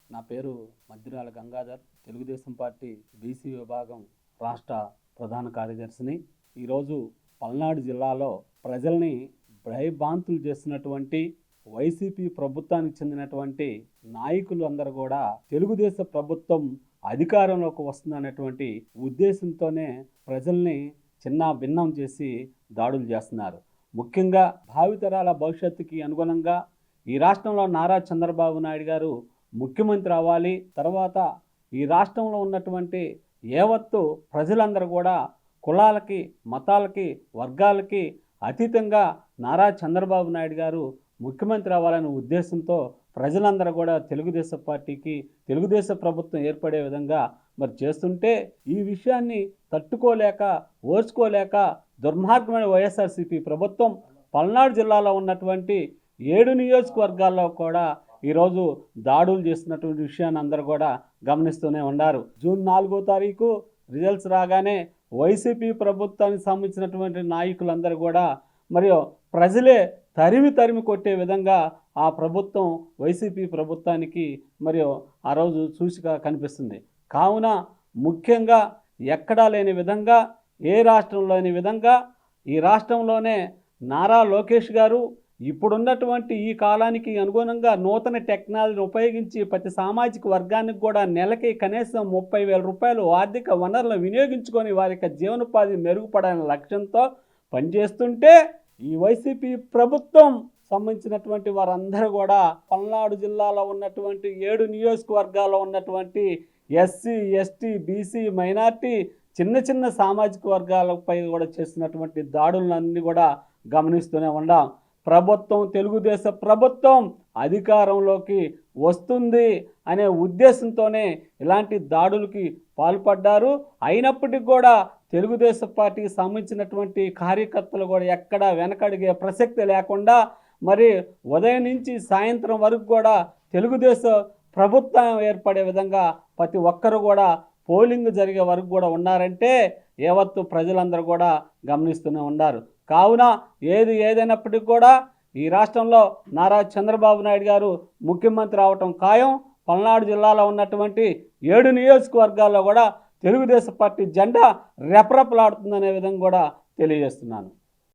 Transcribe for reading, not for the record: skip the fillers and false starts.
నా పేరు Maddirala Gangadhar, Telugu Desam party BC విభాగం రాష్ట్ర ప్రధాన కార్యదర్శిని. ఈరోజు పల్నాడు జిల్లాలో ప్రజల్ని భయభ్రాంతులు చేస్తున్నటువంటి వైసీపీ ప్రభుత్వానికి చెందినటువంటి నాయకులు అందరూ కూడా తెలుగుదేశం ప్రభుత్వం అధికారంలోకి వస్తుందనేటువంటి ఉద్దేశంతోనే ప్రజల్ని చిన్న భిన్నం చేసి దాడులు చేస్తున్నారు. ముఖ్యంగా భావితరాల భవిష్యత్తుకి అనుగుణంగా ఈ రాష్ట్రంలో నారా చంద్రబాబు నాయుడు గారు ముఖ్యమంత్రి అవ్వాలి. తర్వాత ఈ రాష్ట్రంలో ఉన్నటువంటి యావత్తు ప్రజలందరూ కూడా కులాలకి, మతాలకి, వర్గాలకి అతీతంగా నారా చంద్రబాబు నాయుడు గారు ముఖ్యమంత్రి అవ్వాలనే ఉద్దేశంతో ప్రజలందరూ కూడా తెలుగుదేశం పార్టీకి, తెలుగుదేశం ప్రభుత్వం ఏర్పడే విధంగా మరి చేస్తుంటే ఈ విషయాన్ని తట్టుకోలేక, ఓర్చుకోలేక దుర్మార్గమైన వైఎస్ఆర్సీపీ ప్రభుత్వం పల్నాడు జిల్లాలో ఉన్నటువంటి 7 నియోజకవర్గాల్లో కూడా ఈరోజు దాడులు చేస్తున్నటువంటి విషయాన్ని అందరూ కూడా గమనిస్తూనే ఉన్నారు. జూన్ 4వ తారీఖు రిజల్ట్స్ రాగానే వైసీపీ ప్రభుత్వానికి సంబంధించినటువంటి నాయకులందరూ కూడా మరియు ప్రజలే తరిమి కొట్టే విధంగా ఆ ప్రభుత్వం వైసీపీ ప్రభుత్వానికి మరియు ఆ రోజు సూచిక కనిపిస్తుంది. కావున ముఖ్యంగా ఎక్కడా లేని విధంగా, ఏ రాష్ట్రంలో లేని విధంగా ఈ రాష్ట్రంలోనే నారా లోకేష్ గారు ఇప్పుడున్నటువంటి ఈ కాలానికి అనుగుణంగా నూతన టెక్నాలజీని ఉపయోగించి ప్రతి సామాజిక వర్గానికి కూడా నెలకి కనీసం 30,000 రూపాయలు ఆర్థిక వనరులను వినియోగించుకొని వారి యొక్క జీవనోపాధి మెరుగుపడాలనే లక్ష్యంతో పనిచేస్తుంటే ఈ వైసీపీ ప్రభుత్వం సంబంధించినటువంటి వారందరూ కూడా పల్నాడు జిల్లాలో ఉన్నటువంటి 7 నియోజకవర్గాల్లో ఉన్నటువంటి ఎస్సీ, ఎస్టీ, బీసీ, మైనార్టీ చిన్న సామాజిక వర్గాలపై కూడా చేస్తున్నటువంటి దాడులన్నీ కూడా గమనిస్తూనే ఉన్నాం. తెలుగుదేశం ప్రభుత్వం అధికారంలోకి వస్తుంది అనే ఉద్దేశంతోనే ఇలాంటి దాడులకి పాల్పడ్డారు. అయినప్పటికీ కూడా తెలుగుదేశం పార్టీకి సంబంధించినటువంటి కార్యకర్తలు కూడా ఎక్కడా వెనకడిగే ప్రసక్తి లేకుండా మరి ఉదయం నుంచి సాయంత్రం వరకు కూడా తెలుగుదేశం ప్రభుత్వం ఏర్పడే విధంగా ప్రతి ఒక్కరు కూడా పోలింగ్ జరిగే వరకు కూడా ఉన్నారంటే యావత్తు ప్రజలందరూ కూడా గమనిస్తూనే ఉన్నారు. కావున ఏదైనప్పటికీ కూడా ఈ రాష్ట్రంలో నారా చంద్రబాబు నాయుడు గారు ముఖ్యమంత్రి అవటం ఖాయం. పల్నాడు జిల్లాలో ఉన్నటువంటి 7 నియోజకవర్గాల్లో కూడా తెలుగుదేశం పార్టీ జెండా రెపరెపలాడుతుందనే విధంగా కూడా తెలియజేస్తున్నాను.